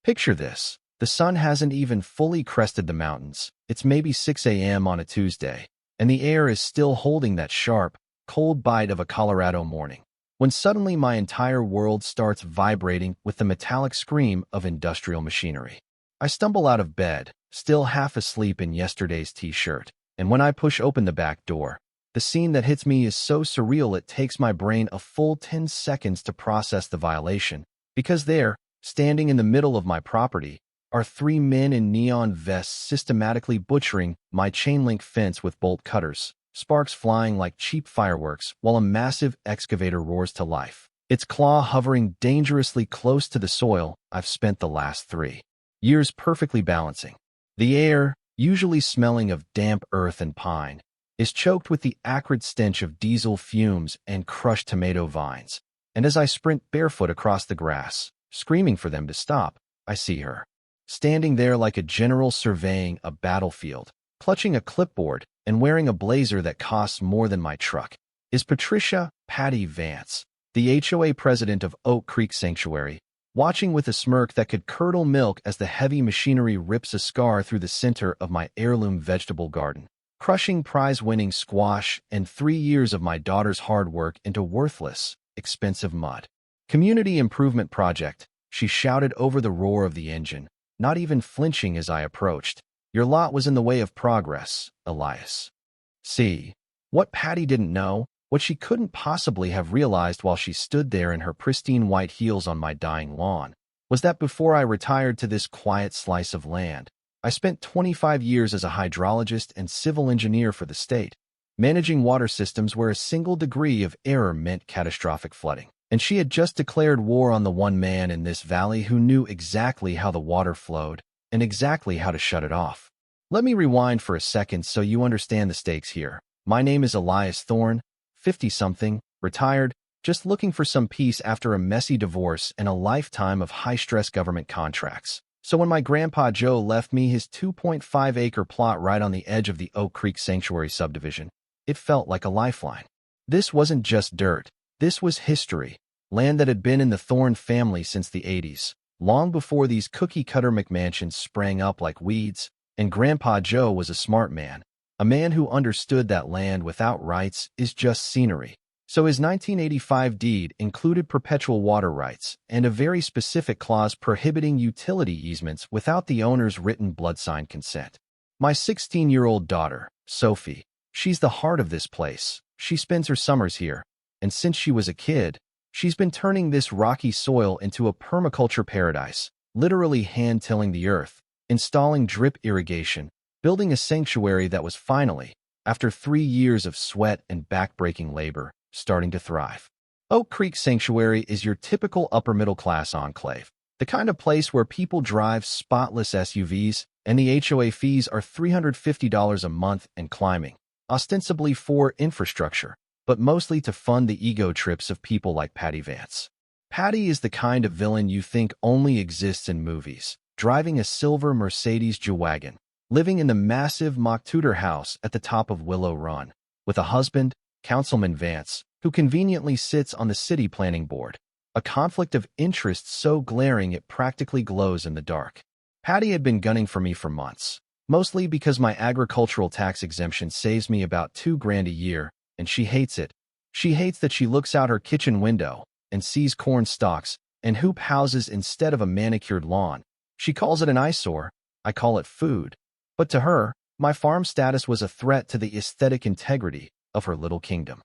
Picture this. The sun hasn't even fully crested the mountains. It's maybe 6 a.m. on a Tuesday, and the air is still holding that sharp, cold bite of a Colorado morning, when suddenly my entire world starts vibrating with the metallic scream of industrial machinery. I stumble out of bed, still half asleep in yesterday's t-shirt, and when I push open the back door, the scene that hits me is so surreal it takes my brain a full 10 seconds to process the violation, because there, standing in the middle of my property, are three men in neon vests systematically butchering my chain-link fence with bolt cutters, sparks flying like cheap fireworks while a massive excavator roars to life, its claw hovering dangerously close to the soil I've spent the last 3 years perfectly balancing. The air, usually smelling of damp earth and pine, is choked with the acrid stench of diesel fumes and crushed tomato vines, and as I sprint barefoot across the grass, screaming for them to stop, I see her, standing there like a general surveying a battlefield, clutching a clipboard and wearing a blazer that costs more than my truck, is Patricia "Patty" Vance, the HOA president of Oak Creek Sanctuary, watching with a smirk that could curdle milk as the heavy machinery rips a scar through the center of my heirloom vegetable garden, crushing prize-winning squash and 3 years of my daughter's hard work into worthless, expensive mud. "Community improvement project," she shouted over the roar of the engine, not even flinching as I approached. "Your lot was in the way of progress, Elias." See, what Patty didn't know, what she couldn't possibly have realized while she stood there in her pristine white heels on my dying lawn, was that before I retired to this quiet slice of land, I spent 25 years as a hydrologist and civil engineer for the state, managing water systems where a single degree of error meant catastrophic flooding. And she had just declared war on the one man in this valley who knew exactly how the water flowed and exactly how to shut it off. Let me rewind for a second so you understand the stakes here. My name is Elias Thorne, 50-something, retired, just looking for some peace after a messy divorce and a lifetime of high-stress government contracts. So when my grandpa Joe left me his 2.5-acre plot right on the edge of the Oak Creek Sanctuary subdivision, it felt like a lifeline. This wasn't just dirt. This was history, land that had been in the Thorne family since the 80s, long before these cookie-cutter McMansions sprang up like weeds, and Grandpa Joe was a smart man, a man who understood that land without rights is just scenery. So his 1985 deed included perpetual water rights and a very specific clause prohibiting utility easements without the owner's written blood-signed consent. My 16-year-old daughter, Sophie, she's the heart of this place. She spends her summers here. And since she was a kid, she's been turning this rocky soil into a permaculture paradise, literally hand-tilling the earth, installing drip irrigation, building a sanctuary that was finally, after 3 years of sweat and back-breaking labor, starting to thrive. Oak Creek Sanctuary is your typical upper-middle-class enclave, the kind of place where people drive spotless SUVs, and the HOA fees are $350 a month and climbing, ostensibly for infrastructure, but mostly to fund the ego trips of people like Patty Vance. Patty is the kind of villain you think only exists in movies, driving a silver Mercedes G-Wagon, living in the massive mock Tudor house at the top of Willow Run, with a husband, Councilman Vance, who conveniently sits on the city planning board, a conflict of interest so glaring it practically glows in the dark. Patty had been gunning for me for months, mostly because my agricultural tax exemption saves me about $2,000 a year, and she hates it. She hates that she looks out her kitchen window and sees corn stalks and hoop houses instead of a manicured lawn. She calls it an eyesore. I call it food. But to her, my farm status was a threat to the aesthetic integrity of her little kingdom.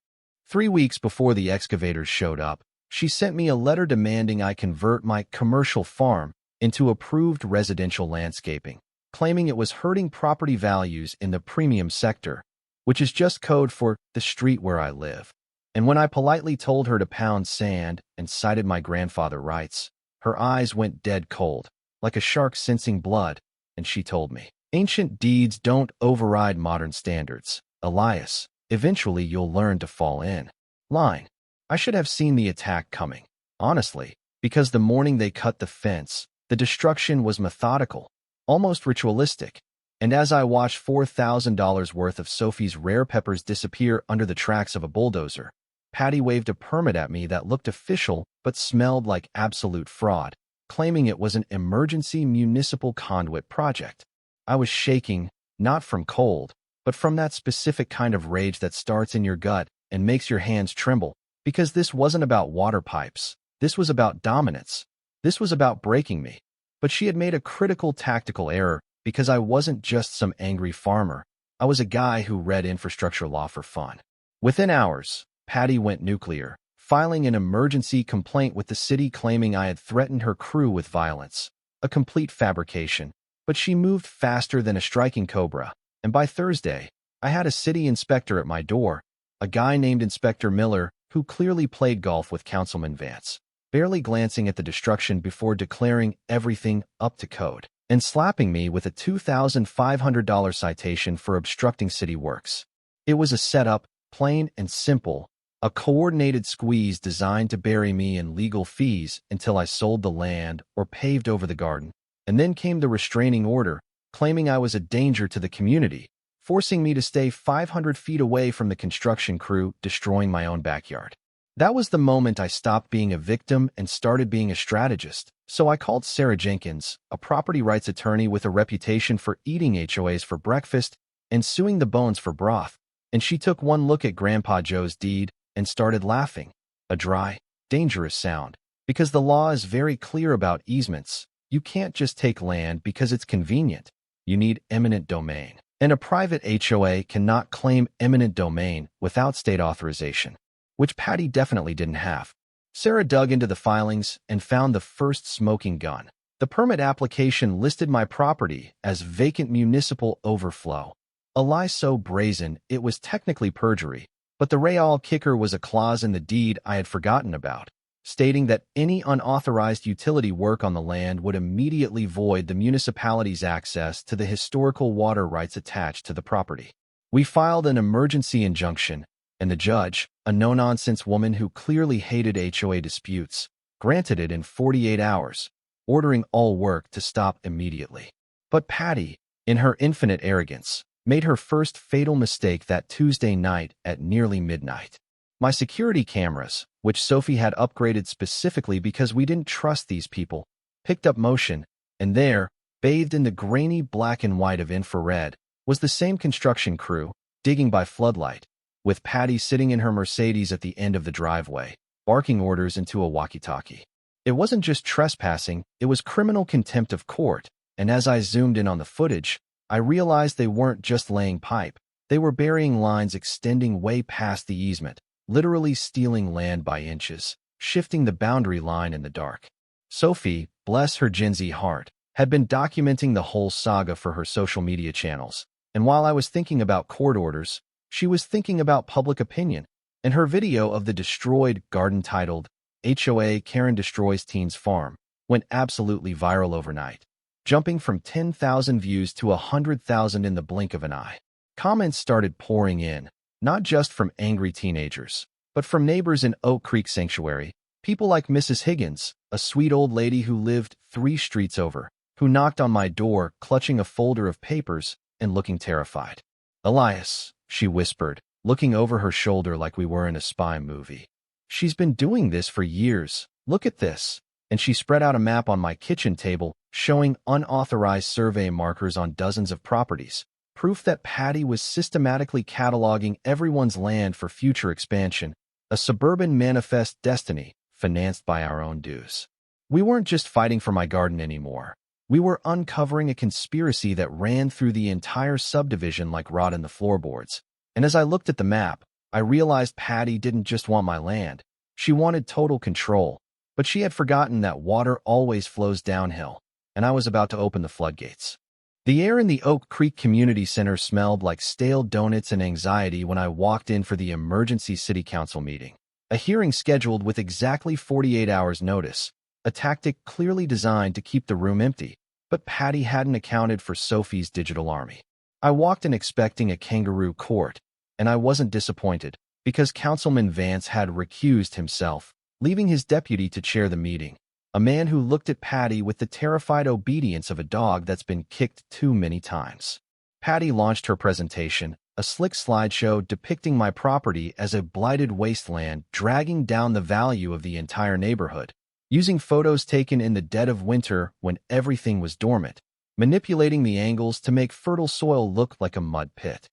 3 weeks before the excavators showed up, she sent me a letter demanding I convert my commercial farm into approved residential landscaping, claiming it was hurting property values in the premium sector, which is just code for the street where I live. And when I politely told her to pound sand and cited my grandfather rights, her eyes went dead cold, like a shark sensing blood, and she told me, "Ancient deeds don't override modern standards, Elias. Eventually you'll learn to fall in line." I should have seen the attack coming, honestly, because the morning they cut the fence, the destruction was methodical, almost ritualistic. And as I watched $4,000 worth of Sophie's rare peppers disappear under the tracks of a bulldozer, Patty waved a permit at me that looked official but smelled like absolute fraud. claiming it was an emergency municipal conduit project. I was shaking, not from cold, but from that specific kind of rage that starts in your gut and makes your hands tremble, because this wasn't about water pipes. This was about dominance. This was about breaking me. But she had made a critical tactical error, because I wasn't just some angry farmer. I was a guy who read infrastructure law for fun. Within hours, Patty went nuclear, filing an emergency complaint with the city claiming I had threatened her crew with violence. A complete fabrication. But she moved faster than a striking cobra, and by Thursday, I had a city inspector at my door, a guy named Inspector Miller who clearly played golf with Councilman Vance, barely glancing at the destruction before declaring everything up to code, and slapping me with a $2,500 citation for obstructing city works. It was a setup, plain and simple, a coordinated squeeze designed to bury me in legal fees until I sold the land or paved over the garden. And then came the restraining order, claiming I was a danger to the community, forcing me to stay 500 feet away from the construction crew destroying my own backyard. That was the moment I stopped being a victim and started being a strategist. So I called Sarah Jenkins, a property rights attorney with a reputation for eating HOAs for breakfast and suing the bones for broth, and she took one look at Grandpa Joe's deed and started laughing, a dry, dangerous sound, because the law is very clear about easements. You can't just take land because it's convenient. You need eminent domain. And a private HOA cannot claim eminent domain without state authorization, which Patty definitely didn't have. Sarah dug into the filings and found the first smoking gun. The permit application listed my property as vacant municipal overflow. A lie so brazen it was technically perjury, but the real kicker was a clause in the deed I had forgotten about, stating that any unauthorized utility work on the land would immediately void the municipality's access to the historical water rights attached to the property. We filed an emergency injunction, and the judge, a no-nonsense woman who clearly hated HOA disputes, granted it in 48 hours, ordering all work to stop immediately. But Patty, in her infinite arrogance, made her first fatal mistake that Tuesday night at nearly midnight. My security cameras, which Sophie had upgraded specifically because we didn't trust these people, picked up motion, and there, bathed in the grainy black and white of infrared, was the same construction crew, digging by floodlight, with Patty sitting in her Mercedes at the end of the driveway, barking orders into a walkie-talkie. It wasn't just trespassing, it was criminal contempt of court, and as I zoomed in on the footage, I realized they weren't just laying pipe, they were burying lines extending way past the easement, literally stealing land by inches, shifting the boundary line in the dark. Sophie, bless her Gen Z heart, had been documenting the whole saga for her social media channels, and while I was thinking about court orders, she was thinking about public opinion, and her video of the destroyed garden titled, HOA Karen Destroys Teen's Farm, went absolutely viral overnight, jumping from 10,000 views to 100,000 in the blink of an eye. Comments started pouring in, not just from angry teenagers, but from neighbors in Oak Creek Sanctuary, people like Mrs. Higgins, a sweet old lady who lived 3 streets over, who knocked on my door clutching a folder of papers and looking terrified. "Elias," she whispered, looking over her shoulder like we were in a spy movie. "She's been doing this for years. Look at this." And she spread out a map on my kitchen table, showing unauthorized survey markers on dozens of properties, proof that Patty was systematically cataloging everyone's land for future expansion, a suburban manifest destiny financed by our own dues. We weren't just fighting for my garden anymore. We were uncovering a conspiracy that ran through the entire subdivision like rot in the floorboards. And as I looked at the map, I realized Patty didn't just want my land. She wanted total control, but she had forgotten that water always flows downhill, and I was about to open the floodgates. The air in the Oak Creek Community Center smelled like stale donuts and anxiety when I walked in for the emergency city council meeting, a hearing scheduled with exactly 48 hours notice, a tactic clearly designed to keep the room empty, but Patty hadn't accounted for Sophie's digital army. I walked in expecting a kangaroo court, and I wasn't disappointed, because Councilman Vance had recused himself, leaving his deputy to chair the meeting, a man who looked at Patty with the terrified obedience of a dog that's been kicked too many times. Patty launched her presentation, a slick slideshow depicting my property as a blighted wasteland dragging down the value of the entire neighborhood, using photos taken in the dead of winter when everything was dormant, manipulating the angles to make fertile soil look like a mud pit.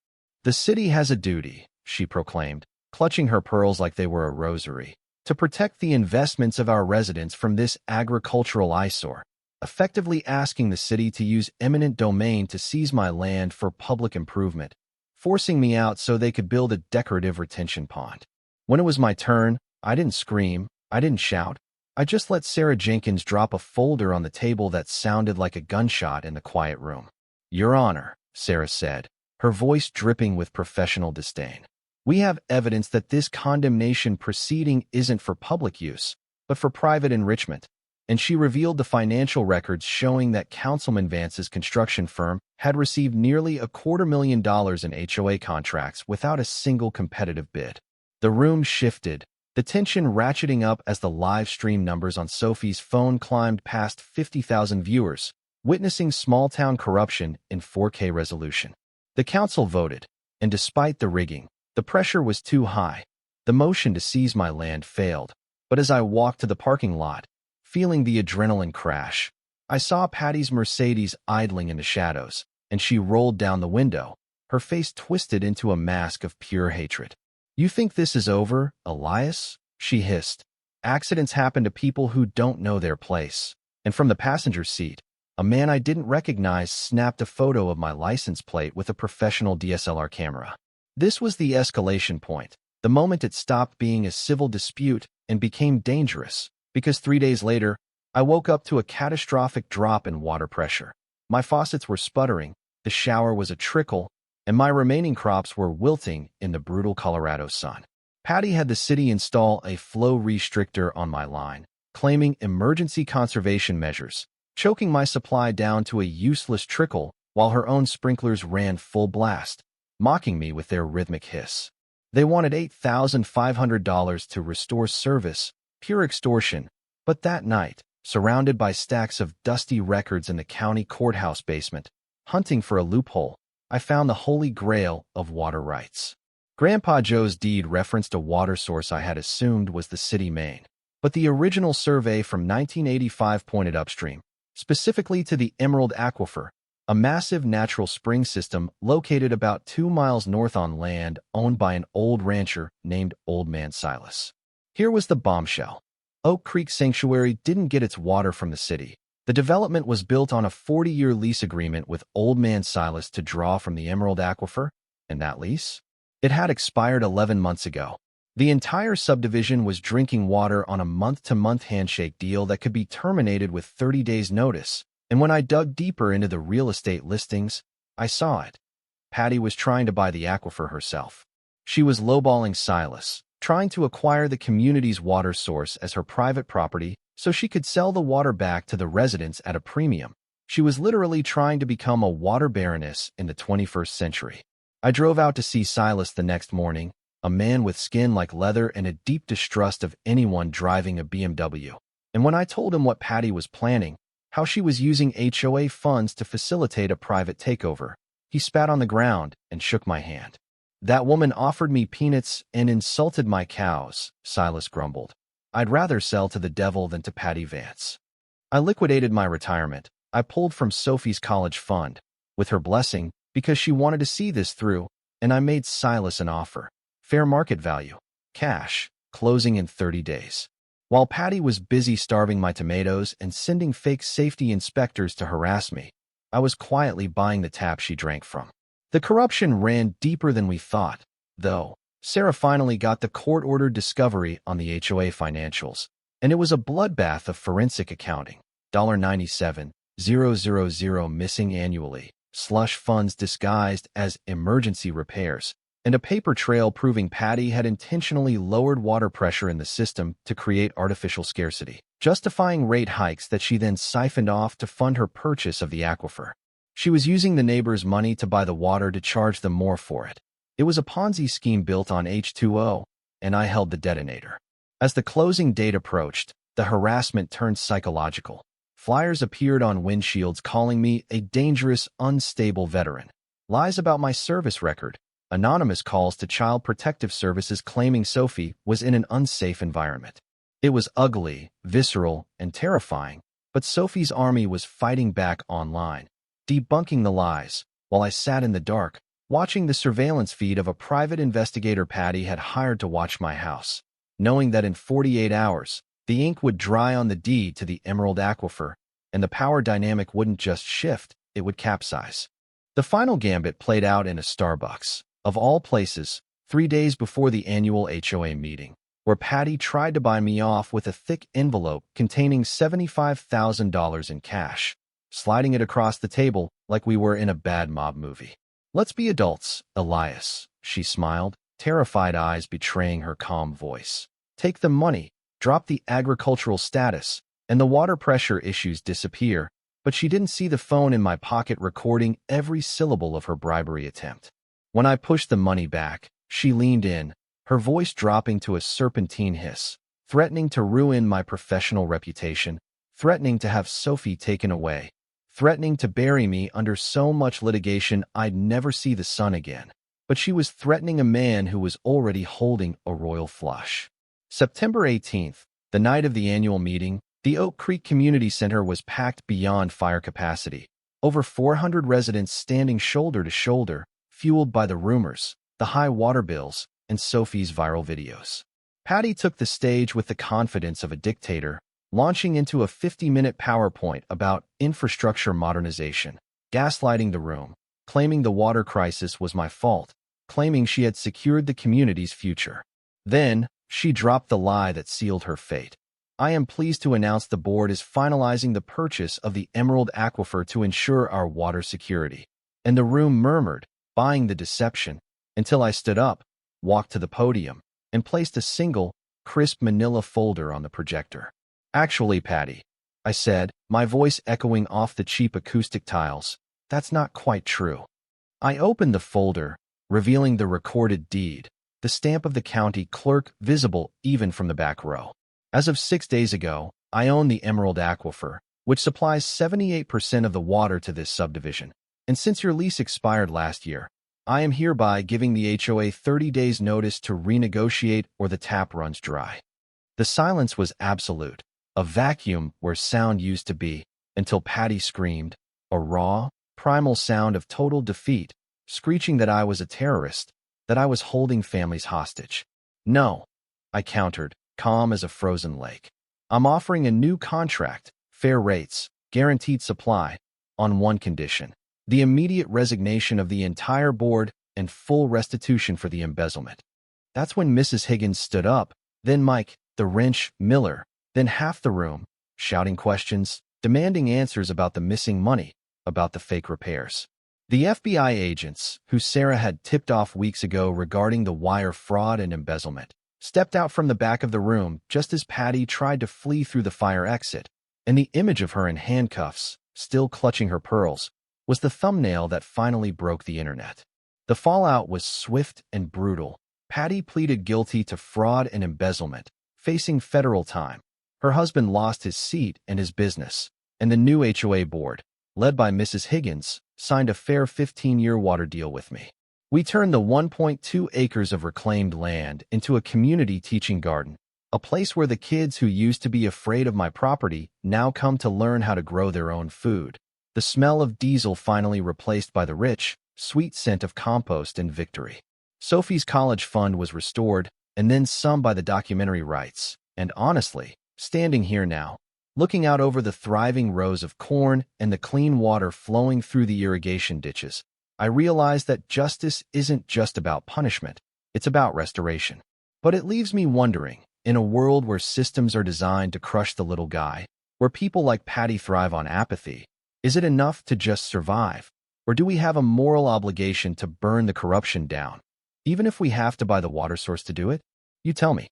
The city has a duty, she proclaimed, clutching her pearls like they were a rosary, to protect the investments of our residents from this agricultural eyesore, effectively asking the city to use eminent domain to seize my land for public improvement, forcing me out so they could build a decorative retention pond. When it was my turn, I didn't scream, I didn't shout. I just let Sarah Jenkins drop a folder on the table that sounded like a gunshot in the quiet room. "Your Honor," Sarah said, her voice dripping with professional disdain. "We have evidence that this condemnation proceeding isn't for public use, but for private enrichment." And she revealed the financial records showing that Councilman Vance's construction firm had received nearly $250,000 in HOA contracts without a single competitive bid. The room shifted, the tension ratcheting up as the live stream numbers on Sophie's phone climbed past 50,000 viewers, witnessing small-town corruption in 4K resolution. The council voted, and despite the rigging, the pressure was too high. The motion to seize my land failed, but as I walked to the parking lot, feeling the adrenaline crash, I saw Patty's Mercedes idling in the shadows, and she rolled down the window, her face twisted into a mask of pure hatred. "You think this is over, Elias?" she hissed. "Accidents happen to people who don't know their place." And from the passenger seat, a man I didn't recognize snapped a photo of my license plate with a professional DSLR camera. This was the escalation point, the moment it stopped being a civil dispute and became dangerous, because 3 days later, I woke up to a catastrophic drop in water pressure. My faucets were sputtering, the shower was a trickle, and my remaining crops were wilting in the brutal Colorado sun. Patty had the city install a flow restrictor on my line, claiming emergency conservation measures, choking my supply down to a useless trickle while her own sprinklers ran full blast, mocking me with their rhythmic hiss. They wanted $8,500 to restore service, pure extortion, but that night, surrounded by stacks of dusty records in the county courthouse basement, hunting for a loophole, I found the holy grail of water rights. Grandpa Joe's deed referenced a water source I had assumed was the city main, but the original survey from 1985 pointed upstream, specifically to the Emerald Aquifer, a massive natural spring system located about 2 miles north on land owned by an old rancher named Old Man Silas. Here was the bombshell. Oak Creek Sanctuary didn't get its water from the city. The development was built on a 40-year lease agreement with Old Man Silas to draw from the Emerald Aquifer, and that lease? It had expired 11 months ago. The entire subdivision was drinking water on a month-to-month handshake deal that could be terminated with 30 days' notice, and when I dug deeper into the real estate listings, I saw it. Patty was trying to buy the aquifer herself. She was lowballing Silas, trying to acquire the community's water source as her private property so she could sell the water back to the residents at a premium. She was literally trying to become a water baroness in the 21st century. I drove out to see Silas the next morning, a man with skin like leather and a deep distrust of anyone driving a BMW. And when I told him what Patty was planning, how she was using HOA funds to facilitate a private takeover, he spat on the ground and shook my hand. "That woman offered me peanuts and insulted my cows," Silas grumbled. "I'd rather sell to the devil than to Patty Vance." I liquidated my retirement. I pulled from Sophie's college fund, with her blessing, because she wanted to see this through, and I made Silas an offer. Fair market value. Cash. Closing in 30 days. While Patty was busy starving my tomatoes and sending fake safety inspectors to harass me, I was quietly buying the tap she drank from. The corruption ran deeper than we thought, though. Sarah finally got the court-ordered discovery on the HOA financials, and it was a bloodbath of forensic accounting. $97,000 missing annually, slush funds disguised as emergency repairs, and a paper trail proving Patty had intentionally lowered water pressure in the system to create artificial scarcity, justifying rate hikes that she then siphoned off to fund her purchase of the aquifer. She was using the neighbors' money to buy the water to charge them more for it. It was a Ponzi scheme built on H2O, and I held the detonator. As the closing date approached, the harassment turned psychological. Flyers appeared on windshields calling me a dangerous, unstable veteran. Lies about my service record. Anonymous calls to Child Protective Services claiming Sophie was in an unsafe environment. It was ugly, visceral, and terrifying, but Sophie's army was fighting back online, debunking the lies, while I sat in the dark, watching the surveillance feed of a private investigator Patty had hired to watch my house, knowing that in 48 hours, the ink would dry on the deed to the Emerald Aquifer, and the power dynamic wouldn't just shift, it would capsize. The final gambit played out in a Starbucks, of all places, 3 days before the annual HOA meeting, where Patty tried to buy me off with a thick envelope containing $75,000 in cash, sliding it across the table like we were in a bad mob movie. "Let's be adults, Elias," she smiled, terrified eyes betraying her calm voice. "Take the money, drop the agricultural status, and the water pressure issues disappear." But she didn't see the phone in my pocket recording every syllable of her bribery attempt. When I pushed the money back, she leaned in, her voice dropping to a serpentine hiss, threatening to ruin my professional reputation, threatening to have Sophie taken away, threatening to bury me under so much litigation I'd never see the sun again. But she was threatening a man who was already holding a royal flush. September 18th, the night of the annual meeting, the Oak Creek Community Center was packed beyond fire capacity. Over 400 residents standing shoulder to shoulder, fueled by the rumors, the high water bills, and Sophie's viral videos. Patty took the stage with the confidence of a dictator, launching into a 50-minute PowerPoint about infrastructure modernization, gaslighting the room, claiming the water crisis was my fault, claiming she had secured the community's future. Then, she dropped the lie that sealed her fate. "I am pleased to announce the board is finalizing the purchase of the Emerald Aquifer to ensure our water security." And the room murmured, buying the deception, until I stood up, walked to the podium, and placed a single, crisp manila folder on the projector. "Actually, Patty," I said, my voice echoing off the cheap acoustic tiles, "that's not quite true." I opened the folder, revealing the recorded deed, the stamp of the county clerk visible even from the back row. As of 6 days ago, I own the Emerald Aquifer, which supplies 78% of the water to this subdivision. And since your lease expired last year, I am hereby giving the HOA 30 days notice to renegotiate or the tap runs dry. The silence was absolute, a vacuum where sound used to be, until Patty screamed, a raw, primal sound of total defeat, screeching that I was a terrorist, that I was holding families hostage. "No," I countered, calm as a frozen lake. "I'm offering a new contract, fair rates, guaranteed supply, on one condition: the immediate resignation of the entire board and full restitution for the embezzlement." That's when Mrs. Higgins stood up, then Mike, the wrench, Miller, then half the room, shouting questions, demanding answers about the missing money, about the fake repairs. The FBI agents, who Sarah had tipped off weeks ago regarding the wire fraud and embezzlement, stepped out from the back of the room just as Patty tried to flee through the fire exit, and the image of her in handcuffs, still clutching her pearls, was the thumbnail that finally broke the internet. The fallout was swift and brutal. Patty pleaded guilty to fraud and embezzlement, facing federal time. Her husband lost his seat and his business, and the new HOA board, led by Mrs. Higgins, signed a fair 15-year water deal with me. We turned the 1.2 acres of reclaimed land into a community teaching garden, a place where the kids who used to be afraid of my property now come to learn how to grow their own food. The smell of diesel finally replaced by the rich, sweet scent of compost and victory. Sophie's college fund was restored, and then some by the documentary rights. And honestly, standing here now, looking out over the thriving rows of corn and the clean water flowing through the irrigation ditches, I realize that justice isn't just about punishment, it's about restoration. But it leaves me wondering, in a world where systems are designed to crush the little guy, where people like Patty thrive on apathy, is it enough to just survive? Or do we have a moral obligation to burn the corruption down, even if we have to buy the water source to do it? You tell me.